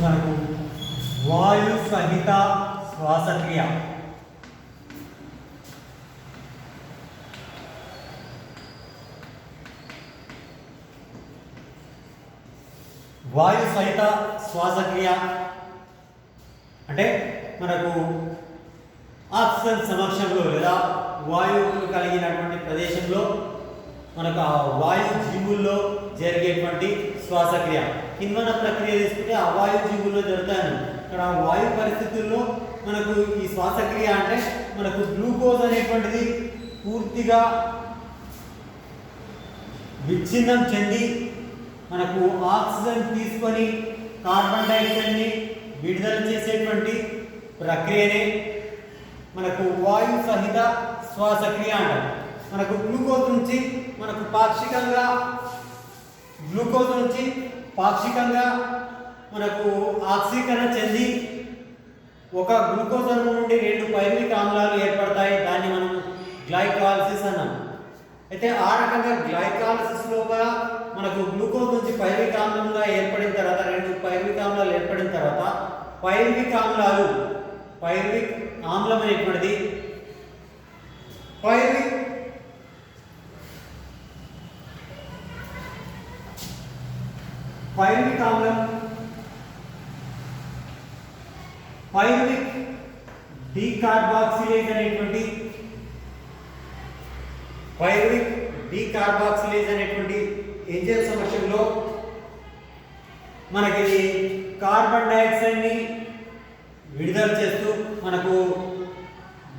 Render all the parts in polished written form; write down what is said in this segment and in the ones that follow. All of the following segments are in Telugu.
మనకు వాయు సహిత శ్వాసక్రియ. వాయు సహిత శ్వాసక్రియ అంటే మనకు ఆక్సిజన్ సమక్షంలో లేదా వాయువులు కలిగినటువంటి ప్రదేశంలో మనకు ఆ వాయు జీవుల్లో జరిగేటువంటి శ్వాసక్రియ. కిన్వన ప్రక్రియ తీసుకుంటే ఆ వాయు జీవుల్లో జరుగుతాయి. ఇక్కడ వాయు పరిస్థితుల్లో మనకు ఈ శ్వాసక్రియ అంటే మనకు గ్లూకోజ్ అనేటువంటిది పూర్తిగా విచ్ఛిన్నం చెంది మనకు ఆక్సిజన్ తీసుకొని కార్బన్ డైఆక్సైడ్ని విడుదల చేసేటువంటి ప్రక్రియనే మనకు వాయు సహిత శ్వాసక్రియ అంటారు. మనకు గ్లూకోజ్ నుంచి పాక్షికంగా మనకు ఆక్సీకరణ చెంది ఒక గ్లూకోజ్ అణువు నుండి 2 పైరువిక్ ఆమ్లాలు ఏర్పడతాయి. దాన్ని మనం గ్లైకాలసిస్ అన్నాం. అయితే ఆ రకంగా గ్లైకాలసిస్ లోపల మనకు గ్లూకోజ్ నుంచి పైరువిక్ ఆమ్లంగా ఏర్పడిన తర్వాత 2 పైరువిక్ ఆమ్లాలు ఏర్పడిన తర్వాత పైరువిక్ ఆమ్లం అనేటువంటిది పైరువిక్ ఆమ్లం పైరువిక్ డీకార్బాక్సిలేజ్ అనేటువంటి ఎంజైమ్ సమక్షంలో మనకి కార్బన్ డైఆక్సైడ్ని విడుదల చేస్తూ మనకు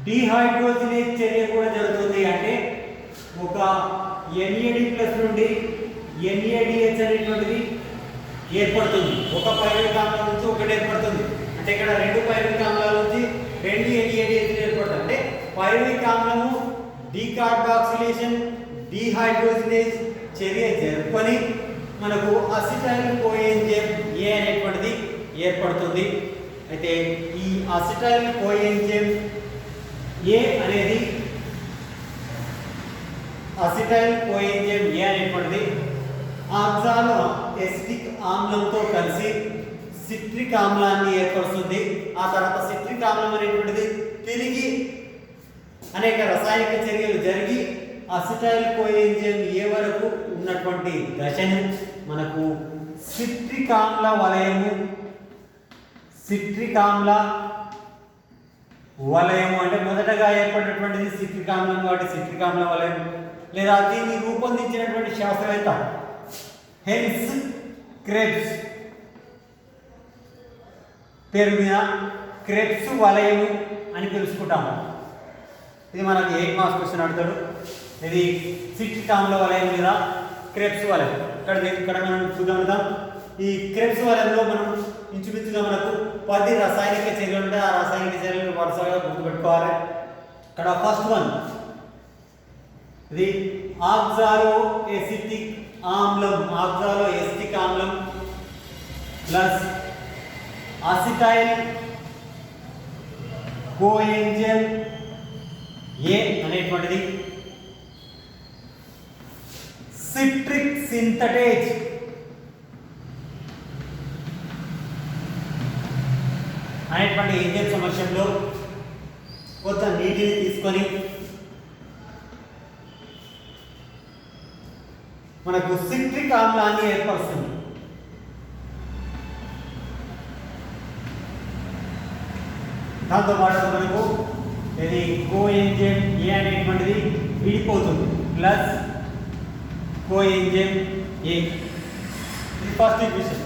డీహైడ్రోజనేజ్ చర్య కూడా జరుగుతుంది. అంటే ఒక NAD+ నుండి NADH అనేటువంటిది ఏర్పడుతుంది. ఒక పైరువిక్ ఆమ్లం నుంచి ఒకటి ఏర్పడుతుంది. అంటే ఇక్కడ 2 పైరువిక్ ఆమ్లాల నుంచి 2 NADH ఏర్పడుతుంది. అంటే పైరువిక్ ఆమ్లము డీకార్బాక్సిలేషన్ డీహైడ్రోజనేజ్ చర్య జరుపుకొని మనకు అసిటైల్ కోఎంజైమ్ A అనేటువంటిది ఏర్పడుతుంది. అయితే ఈ అసిటైల్ కోఎంజైమ్ A అనేటువంటిది ఆక్సాలో ఎసిటిక్ ఆమ్లంతో కలిసి సిట్రిక్ ఆమ్లాన్ని ఏర్పరుస్తుంది. ఆ తర్వాత సిట్రిక్ ఆమ్లం అనేటువంటిది తిరిగి అనేక రసాయనిక చర్యలు జరిగి అసిటైల్ కోఎంజైమ్ A వరకు ఉన్నటువంటి దశను మనకు సిట్రిక్ ఆమ్ల వలయము అంటే మొదటగా ఏర్పడినటువంటిది సిట్రిక్ ఆమ్లం కాబట్టి సిట్రిక్ ఆమ్ల వలయం. లేదా దీన్ని రూపొందించినటువంటి శాస్త్రవేత్త హెన్స్ క్రెబ్స్ పేరు మీద క్రెబ్స్ వలయము అని తెలుసుకుంటాము. ఇది మనకి 8 మార్క్స్ క్వశ్చన్ అడుగుతాడు. ఇది సిట్రిక్ ఆమ్ల వలయం లేదా క్రెబ్స్ వలయం. ఇక్కడ మనం చూద్దాం. ఈ క్రెబ్స్ వలయంలో మనం ఇంచుమించుగా మనకు 10 రసాయనిక చర్యలు ఉంటాయి. ఆ రసాయనిక చర్యలు వరుసగా గుర్తుపెట్టుకోవాలి. ఇక్కడ ఫస్ట్ వన్ ఇది ఆక్సాలో ఎసిటిక్ ఆమ్లం ప్లస్ అసిటైల్ కోఎంజైమ్ A అనేటువంటిది సిట్రిక్ సింథటేజ్ అనేటువంటి ఎంజైమ్ సమక్షంలో కొంత నీటిని తీసుకొని మనకు సిట్రిక్ ఆమ్లాన్ని ఏర్పరుస్తుంది. దాంతో పాటు మనకు ఇది కోఎంజైమ్ A అనేటువంటిది విడిపోతుంది ప్లస్ కోఎంజైమ్ A. ఇది ఫస్ట్ ఈక్వేషన్.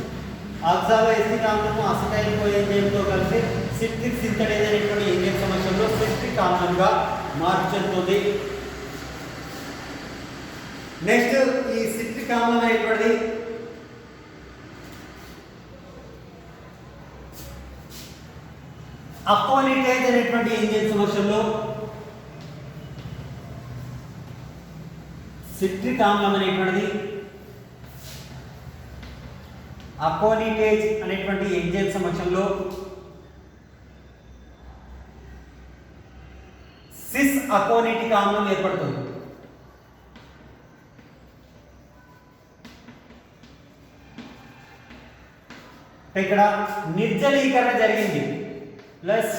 ఆక్సాలో ఎసిటిక్ ఆమ్లము అసిటైల్ కోఎంజైమ్తో కలిసి సిట్రిక్ సింథటేజ్ అనేటువంటి ఎంజైమ్ సమక్షంలో సిట్రిక్ ఆమ్లంగా మార్పు చెందుతుంది. నెక్స్ట్ ఈ సిట్రిక్ ఆమ్లం అనేటువంటిది అకోనిటేజ్ అనేటువంటి ఎంజైమ్ సమక్షంలో సిట్రిక్ ఆమ్లం అనేటువంటిది అకోనిటేజ్ అనేటువంటి ఎంజైమ్ సమక్షంలో సిస్ అకోనిటిక్ ఆమ్లం ఏర్పడుతుంది. ఇక్కడ నిర్జలీకరణ జరిగింది ప్లస్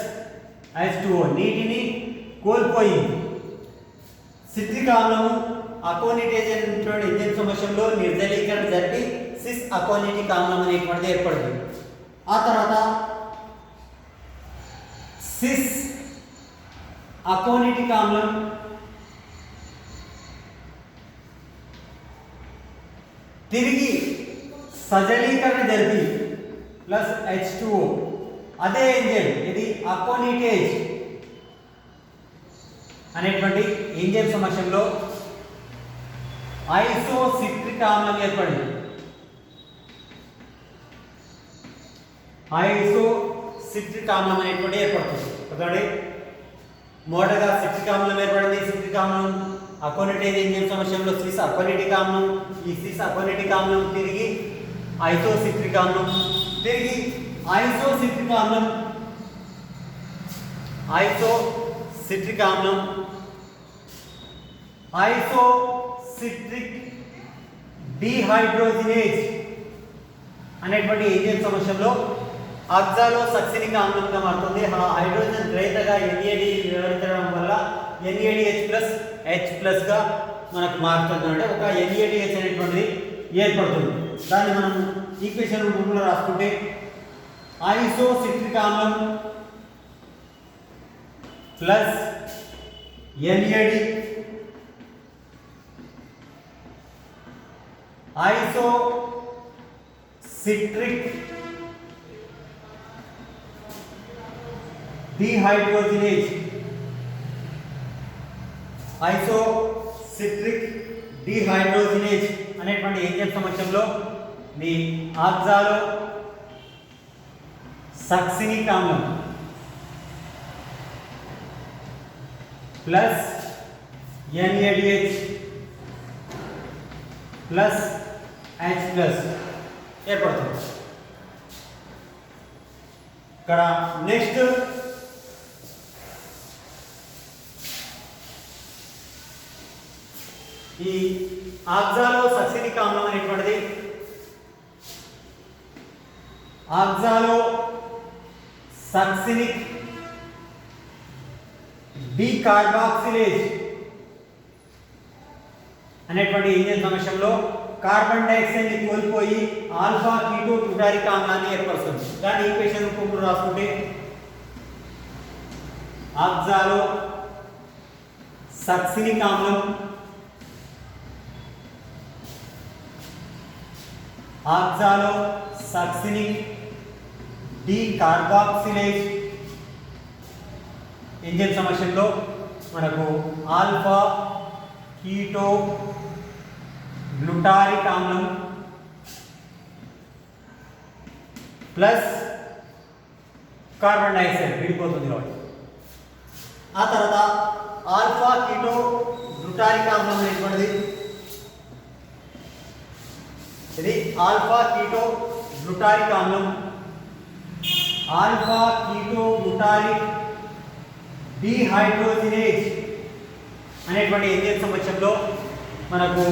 H2O నీటిని కోల్పోయింది. సిట్రిక్ ఆమ్లము అకోనిటేజ్ అనేటువంటి ఇంజిన్ సమస్యలో నిర్జలీకరణ జరిపి సిస్ అకోనిటిక్ ఆమ్లం అనేటువంటిది ఏర్పడుతుంది. ఆ తర్వాత సిస్ అకోనిటిక్ ఆమ్లం తిరిగి సజలీకరణ జరిపి ప్లస్ H2O అదే ఎంజైమ్ ఇది అకోనిటేజ్ అనేటువంటి ఎంజైమ్ సమస్యలో ఐసోసిట్రిక్ ఆమ్లం ఏర్పడింది. ఐసోసిట్రిక్ ఆమ్లం అనేటువంటి ఏర్పడుతుంది. చూడండి మొదటగా సిట్రిక్ ఆమ్లం ఏర్పడింది. సిట్రిక్ ఆమ్లం అకోనిటేజ్ ఎంజైమ్ సమస్యలో సిస్ అకోనిటిక్ ఆమ్లం, ఈ సిస్ అకోనిటిక్ ఆమ్లం తిరిగి ఐసోసిట్రిక్ ఆమ్లం, తిరిగి ఐసోసిట్రిక్ ఆమ్లం ఐసోసిట్రిక్ ఆమ్లం ఐసోసిట్రిక్ డిహైడ్రోజినేజ్ అనేటువంటి ఎంజైమ్ సమస్యలో ఆక్సాలోసక్సినిక్ ఆమ్లంగా మారుతుంది. ఆ హైడ్రోజన్ గ్రహీతగా NAD వివరించడం వల్ల NADH+H+ గా మనకు మారుతుంది. అంటే ఒక NADH అనేటువంటిది ఏర్పడుతుంది. దాన్ని మనం ఈక్వేషన్ రూపంలో రాసుకుంటే ఐసోసిట్రిక్ ఆమ్లం plus NAD isocitric dehydrogenase isocitric dehydrogenase అనేటువంటి ఎంజైమ్ సమక్షంలో ది ఆక్సాలోసక్సినిక్ ఆమ్లం ప్లస్ NADH ప్లస్ H+ ఏర్పడుతుంది. ఇక్కడ నెక్స్ట్ ఈ ఆక్సాలోసక్సినిక్ ఆమ్లం అనేటువంటిది ఆక్సాలోసక్సినిక్ డికార్బాక్సిలేజ్ అనేటువంటి ఎంజైమ్ సమస్యలో కార్బన్ డైఆక్సైడ్ ని కోల్పోయి ఆల్ఫా కీటో గ్లూటారిక్ ఆమ్లాన్ని ఏర్పరుస్తుంది. దాని ఈక్వేషన్ రూపంలో రాసుకుంటే ఆక్సాలోసక్సినిక్ ఆమ్లం ఆక్సాలోసక్సినిక్ డికార్బాక్సిలేజ్ ఎంజైమ్ సమస్యలో మనకు ఆల్ఫా కీటో గ్లూటారిక్ ఆమ్లం ప్లస్ కార్బన్ డైఆక్సైడ్ విడిపోతుంది కాబట్టి ఆ తర్వాత ఆల్ఫా కీటో గ్లూటారిక్ ఆమ్లం అనేటువంటిది ఇది ఆల్ఫా కీటో గ్లూటారిక్ ఆమ్లం ఆల్ఫా కీటో గ్లూటారిక్ డిహైడ్రోజినేజ్ అనేటువంటి ఎంజైమ్ సమక్షంలో మనకు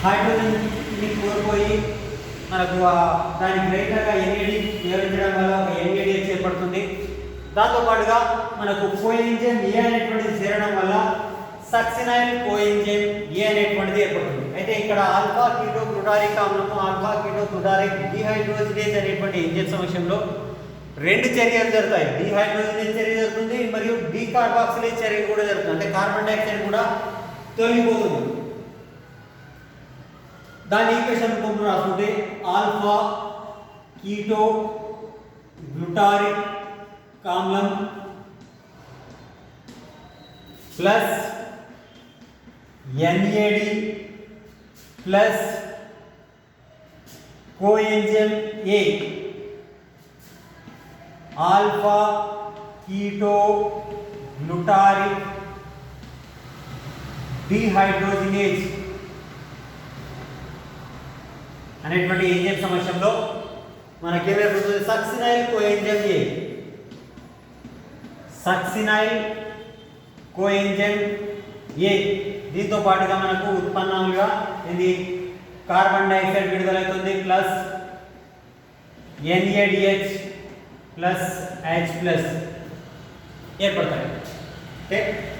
హైడ్రోజన్ ని కోల్పోయి మనకు దానికి రైట్గా NAD వివరించడం వల్ల ఒక NADH ఏర్పడుతుంది. దాంతోపాటుగా మనకు కోఎంజైమ్ ఏ అనేటువంటిది చేరడం వల్ల సక్సినైల్ కోఎంజైమ్ ఏ అనేటువంటిది ఏర్పడుతుంది. అయితే ఇక్కడ ఆల్ఫా కీటో గ్లూటారిక్ ఆమ్లము ఆల్ఫా కీటో గ్లూటారిక్ డిహైడ్రోజినేజ్ అనేటువంటి ఎంజైమ్ సమక్షంలో రెండు చర్యలు జరుగుతాయి. డిహైడ్రోజినేజ్ చర్య జరుగుతుంది మరియు డికార్బాక్సిలేజ్ చర్య కూడా జరుగుతుంది. అంటే కార్బన్ డైఆక్సైడ్ కూడా తొలగిపోతుంది. దాని ఈక్వేషన్ రూపంలో రాసుకుంటే ఆల్ఫా కీటో గ్లూటారిక్ ఆమ్లం plus NAD plus coenzyme A alpha keto glutaric dehydrogenase అనేటువంటి ఎంజైమ్ సమస్యలో మనకేమైపోతుంది succinyl coenzyme A succinyl coenzyme A దీంతో పాటుగా మనకు ఉత్పన్నాలుగా ఇది కార్బన్ డైఆక్సైడ్ విడుదలవుతుంది plus NaDH plus H plus ఏర్పడతాయి. అంటే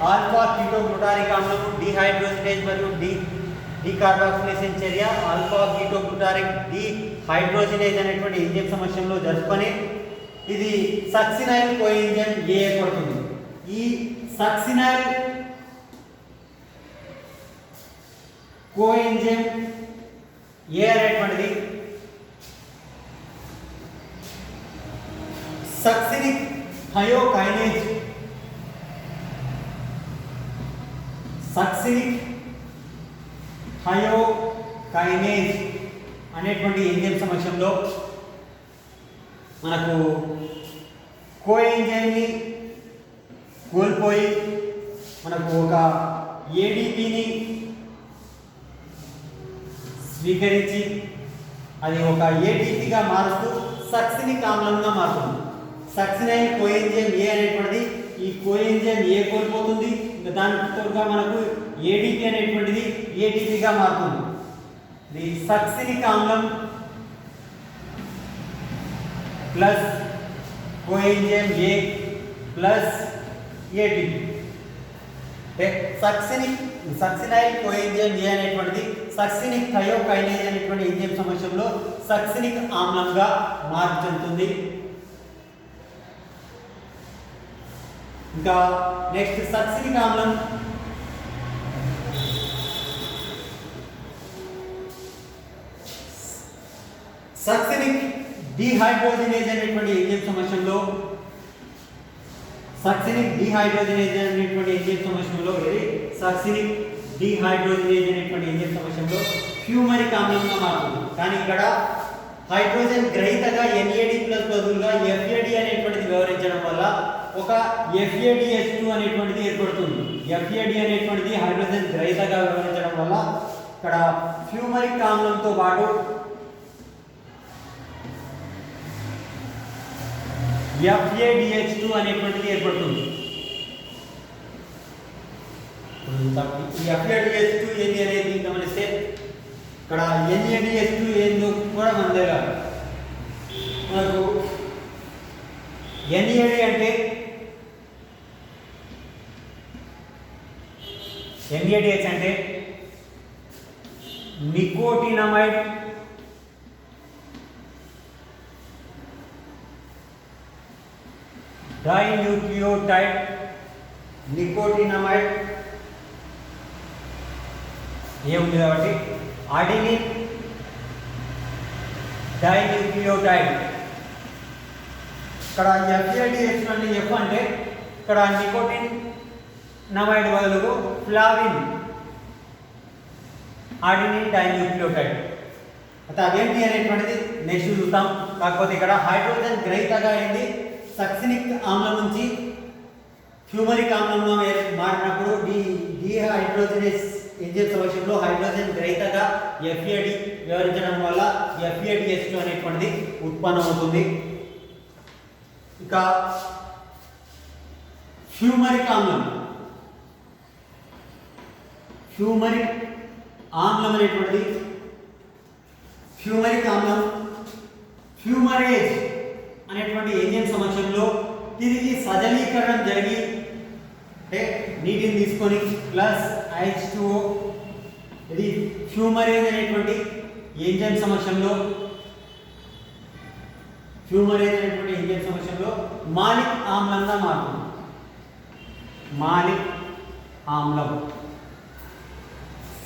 ఆల్ఫా కీటోగ్లూటారిక్ ఆమ్లము డిహైడ్రోజినేజ్ మరియు డీకార్బాక్సిలేషన్ చర్య ఆల్ఫా కీటోగ్లూటారిక్ డిహైడ్రోజినేజ్ అనేటువంటి ఎంజైమ్ సమక్షంలో జరుపుకొని ఇది సక్సినైల్ కోఎంజైమ్ ఏ ఏర్పడుతుంది. ఈ సక్సినైల్ కోఎంజైమ్ ఏ అనేటువంటిది సక్సినిక్ థయోకైనేజ్ అనేటువంటి ఎంజైమ్ సమక్షంలో మనకు కోఎంజైమ్ని కోల్పోయి మనకు ఒక ఏడిపిని స్వీకరించి అది ఒక ఏటీపీగా మారుస్తూ సక్సినిక్ ఆమ్లంగా మారుతుంది. సక్సినైల్ కోఎంజైమ్ ఏ అనేటువంటిది ఈ కోఎంజైమ్ ఏ కోల్పోతుంది, ఇంకా దానితోగా మనకు ఏడిపి అనేటువంటిది ఏటీపీగా మారుతుంది. ఇది సక్సినిక్ ఆమ్లం ప్లస్ కోఎంజైమ్ ఏ ప్లస్ ఏటీపీ. సక్సినైల్ కోఎంజైమ్ ఏ అనేటువంటిది సక్సినిక్ థయోకైనేజ్ అనేటువంటి ఎంజైమ్ సమక్షంలో సక్సినిక్ ఆమ్లంగా మార్పు చెందుతుంది. ఇంకా నెక్స్ట్ సక్సినిక్ ఆమ్లం సక్సినిక్ డిహైడ్రోజినేజ్ అనేటువంటి ఎంజైమ్ సమక్షంలో సక్సినిక్ డిహైడ్రోజినేజ్ అనేటువంటి ఎంజైమ్ సమక్షంలో ఫ్యూమరిక్ ఆమ్లంగా మారుతుంది. కానీ ఇక్కడ హైడ్రోజన్ గ్రహీతగా NAD ప్లస్ బదులుగా FAD అనేటువంటిది వ్యవహరించడం వల్ల ఒక FADH2 అనేటువంటిది ఏర్పడుతుంది. FAD అనేటువంటిది హైడ్రోజన్ గ్రహీతగా వ్యవహరించడం వల్ల ఇక్కడ ఫ్యూమరిక్ ఆమ్లంతో పాటు FADH2 అనేటువంటిది ఏర్పడుతుంది. ఈ FADH2 ఏంటి అనేది గమనిస్తే ఇక్కడ NADH2 ఏందో కూడా మన దగ్గర మనకు NAD అంటే NADH అంటే నికోటినమైడ్ డైన్యూక్లియోటైడ్ నికోటినమైడ్ ఏముంది కాబట్టి అడినిన్ డైన్యూక్లియోటైడ్. ఇక్కడ FADH అంటే F అంటే ఇక్కడ నికోటిన్ నమైడ్ బదులు ఫ్లావిన్ అడినిన్ డైన్యూక్లియోటైడ్. అయితే అదేంటి అనేటువంటిది నెక్స్ట్ చూద్దాం. కాకపోతే ఇక్కడ హైడ్రోజన్ గ్రహీతగా అయింది సక్సినిక్ ఆమ్లం నుంచి ఫ్యూమరిక్ ఆమ్లంగా మారినప్పుడు డిహైడ్రోజనేజ్ ఎంజైమ్ సమక్షంలో హైడ్రోజన్ గ్రహీతగా FAD వ్యవహరించడం వల్ల FADH2 అనేటువంటిది ఉత్పన్నమవుతుంది. ఇక ఫ్యూమరిక్ ఆమ్లం అనేటువంటిది ఫ్యూమరేజ్ అనేటువంటి ఎంజైమ్ సమక్షంలో తిరిగి సజలీకరణం జరిగి అంటే నీటిని తీసుకొని ప్లస్ H2O ఇది ఫ్యూమరేజ్ అనేటువంటి ఎంజైమ్ సమక్షంలో మాలిక్ ఆమ్లంగా మారుతుంది. మాలిక్ ఆమ్లం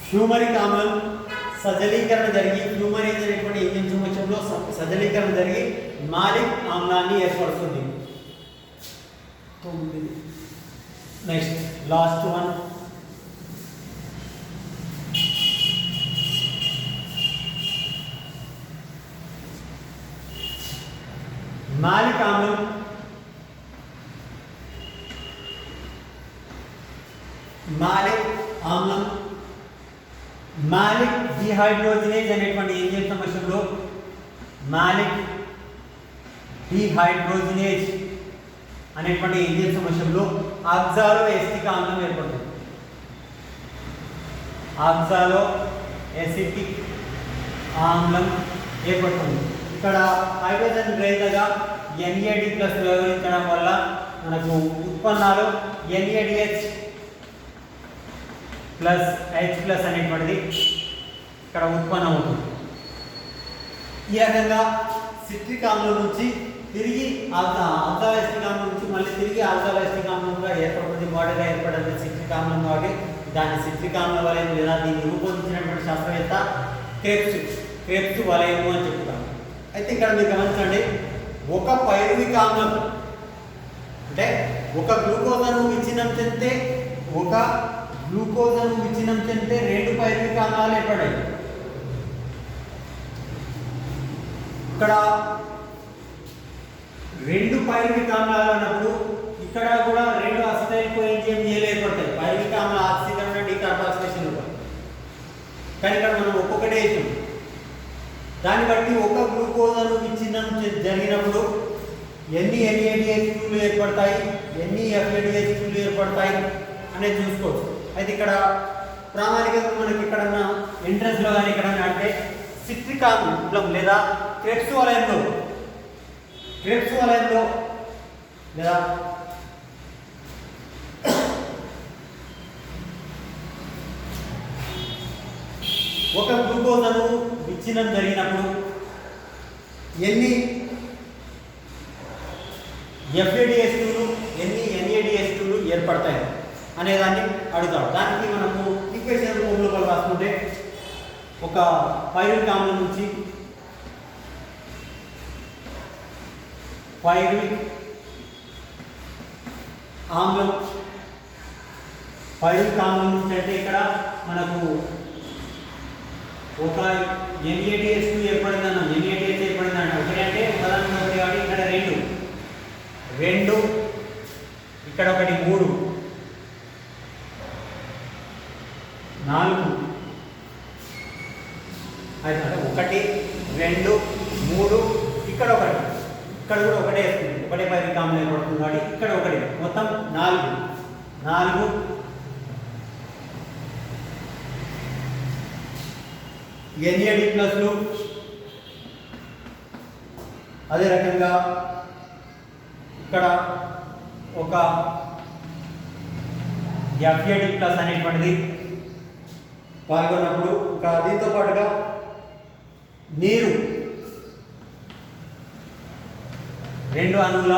ఫ్యూమరిక్ ఆమ్లం సజలీకరణ జరిగి ఫ్యూమరేజ్ అనేటువంటి ఎంజైమ్ సమక్షంలో సజలీకరణ జరిగి మాలిక్ ఆమ్లాన్ని ఏర్పడుతుంది. నెక్స్ట్ లాస్ట్ వన్ మాలిక్ ఆమ్లం మాలిక్ డిహైడ్రోజినేజ్ అనేటువంటి ఎంజైమ్ సమక్షంలో మాలిక్ డిహైడ్రోజినేజ్ అనేటువంటి ఎంజైమ్ సమక్షంలో ఆక్సాలో ఎసిటిక్ ఆమ్లం ఏర్పడుతుంది. ఆక్సాలో ఎసిటిక్ ఆమ్లం ఏర్పడుతుంది. ఇక్కడ హైడ్రోజన్ గ్రహీతగా NAD+ వ్యవహరించడం వల్ల మనకు ఉత్పన్నాలు NADH ప్లస్ H+ అనేటువంటిది ఇక్కడ ఉత్పన్నం అవుతుంది. ఈ రకంగా సిట్రిక్ ఆమ్లం నుంచి తిరిగి ఆల్కలాయిస్టిక్ ఆమ్లం నుంచి మళ్ళీ తిరిగి ఆల్కలాయిస్టిక్ ఆమ్లంగా ఏర్పడుతుంది. బాడీగా ఏర్పడేది సిట్రిక్ ఆమ్లం కాబట్టి దాన్ని సిట్రిక్ ఆమ్ల వలయం లేదా దీన్ని రూపొందించినటువంటి శాస్త్రవేత్త క్రెబ్స్ వలయము అని చెప్తాం. అయితే ఇక్కడ మీరు గమనించండి, ఒక పైరువిక్ ఆమ్లం అంటే ఒక గ్లూకోజ్ అణువు విచ్ఛిన్నం చెందితే రెండు పైరువిక్ ఆమ్లాలు ఏర్పడాయి. ఇక్కడ రెండు పైరువిక్ ఆమ్లాలు అన్నప్పుడు ఇక్కడ కూడా రెండు అసిటైల్ కోఎంజైమ్లు ఏర్పడతాయి. పైరువిక్ ఆమ్ల ఆక్సీకరణ డీకార్బాక్సిలేషన్ ఉంటుంది. కానీ ఇక్కడ మనం ఒక్కొక్కటే వేసాం. దాన్ని బట్టి ఒక గ్లూకోజ్ అణువు విచ్ఛిన్నం జరిగినప్పుడు ఎన్ని NADH2లు ఏర్పడతాయి, ఎన్ని FADH2లు ఏర్పడతాయి అనేది చూసుకోవచ్చు. అయితే ఇక్కడ ప్రామాణికంగా మనకి ఇక్కడ ఎంట్రన్స్లో కానీ ఇక్కడ అంటే సిట్రిక్ ఆమ్లం లేదా క్రెబ్స్ వలయంలో లేదా ఒక గ్లూకోజ్ అణువు విచ్ఛిన్నం జరిగినప్పుడు ఎన్ని FADH2లు ఎన్ని NADH2లు ఏర్పడతాయి అనేదాన్ని అడుగుతాడు. దానికి మనకు ఈక్వేషన్ రూపంలో రాసుకుంటే ఒక పైరువిక్ ఆమ్లం నుంచి పైరువిక్ ఆమ్లం నుంచి అంటే ఇక్కడ మనకు ఒక NADH2 ఏర్పడిందన్నాం. NADH ఏర్పడిందంట ఒకటి అంటే ప్రధానంగా ఒకటి కాబట్టి ఇక్కడ రెండు ఇక్కడ ఒకటి 3 4 అయితే 1 2 3 ఇక్కడ ఒకటి ఇక్కడ కూడా ఒకటే వస్తుంది. ఒకటే పైరువిక్ ఆమ్లం ఏర్పడుతుంది కాబట్టి ఇక్కడ ఒకటి మొత్తం 4 NAD+లు. అదే రకంగా ఇక్కడ ఒక FAD+ అనేటువంటిది పాల్గొన్నప్పుడు ఇంకా దీంతో పాటుగా నీరు, రెండు అణువుల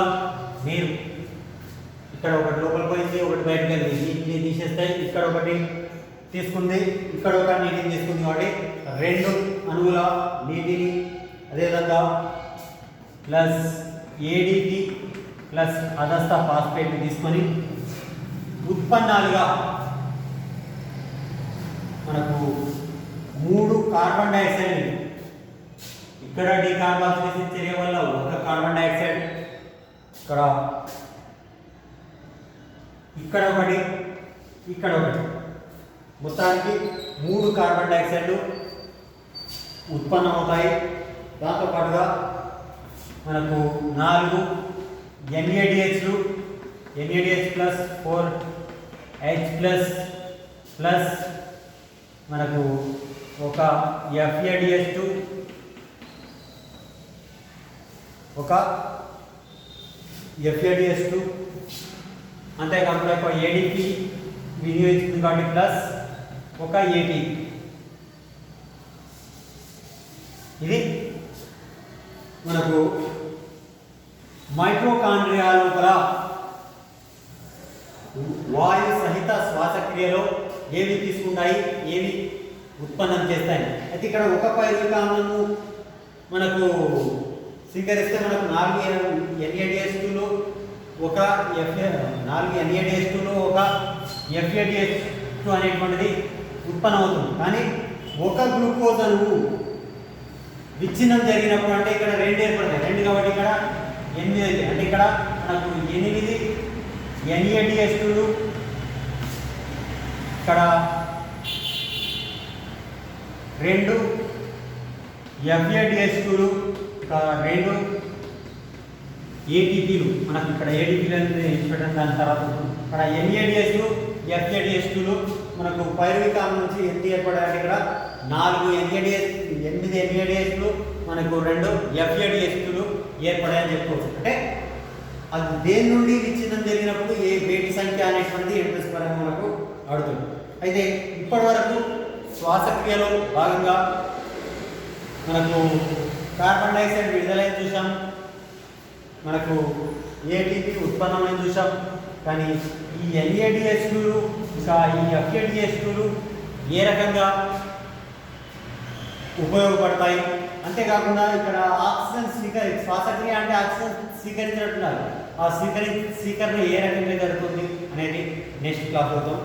నీరు ఇక్కడ ఒకటి లోపల పోయింది, ఒకటి బయటకు వెళ్ళింది. నీటిని తీసేస్తాయి. ఇక్కడ ఒకటి తీసుకుంది, ఇక్కడ ఒక నీటిని తీసుకుంది కాబట్టి రెండు అణువుల నీటిని అదేవిధంగా ప్లస్ ADP ప్లస్ అదస్త ఫాస్ఫేట్ తీసుకొని ఉత్పన్నాలుగా మనకు 3 కార్బన్ డైఆక్సైడ్ ఇక్కడ డీకార్బాక్సిలేషన్ చర్య వల్ల ఒక కార్బన్ డైఆక్సైడ్ ఇక్కడ ఒకటి మొత్తానికి 3 కార్బన్ డైఆక్సైడ్లు ఉత్పన్నమవుతాయి. దాంతోపాటుగా మనకు 4 NADHలు NADH ప్లస్ 4H ప్లస్ మనకు ఒక FADH2 అంతేకాకుండా ఒక ADP వినియోగిస్తుంది కాబట్టి ప్లస్ ఒక AT. ఇది మనకు మైటోకాండ్రియా లోపల వాయు సహిత శ్వాసక్రియలో ఏవి తీసుకుంటాయి, ఏవి ఉత్పన్నం చేస్తాయి. అయితే ఇక్కడ ఒక పైరువిక్ ఆమ్లము మనకు స్వీకరిస్తే మనకు 4 NADH2లు ఒక FADH2 అనేటువంటిది ఉత్పన్నం అవుతుంది. కానీ ఒక గ్లూకోజ్ అణువు విచ్ఛిన్నం జరిగినప్పుడు అంటే ఇక్కడ 2 ఏర్పడతాయి. 2 కాబట్టి ఇక్కడ 8 అయితే అంటే ఇక్కడ మనకు 8 NADH2లు ఇక్కడ 2 FADH2లు ఇంకా 2 ATPలు మనకు ఇక్కడ ATPలు అనేది ఇచ్చిపెట్టడం దాని తర్వాత ఇక్కడ NADHలు FADH2లు మనకు పైరువిక్ ఆమ్లం నుంచి ఎంత ఏర్పడాలంటే ఇక్కడ 8 NADSలు మనకు 2 FADSలు ఏర్పడాయని చెప్పుకోవచ్చు. అంటే అది దేని నుండి విచ్ఛిన్నం జరిగినప్పుడు ఏ వేటి సంఖ్య అనేటువంటిది ఎంట్రన్స్ పరంగా మనకు అడుగుతుంది. అయితే ఇప్పటి వరకు శ్వాసక్రియలో భాగంగా మనకు కార్బన్ డైఆక్సైడ్ విడుదలైన చూసాం, మనకు ATP ఉత్పన్నమైన చూసాం. కానీ ఈ NADSలు ఇంకా ఈ FADSలు ఏ రకంగా ఉపయోగపడతాయి, అంతేకాకుండా ఇక్కడ ఆక్సిజన్ శ్వాసక్రియ అంటే ఆక్సిజన్ స్వీకరించినట్టున్నారు, ఆ స్వీకరణ ఏ రకంగా జరుగుతుంది అనేది నెక్స్ట్ క్లాస్ అవుతాం.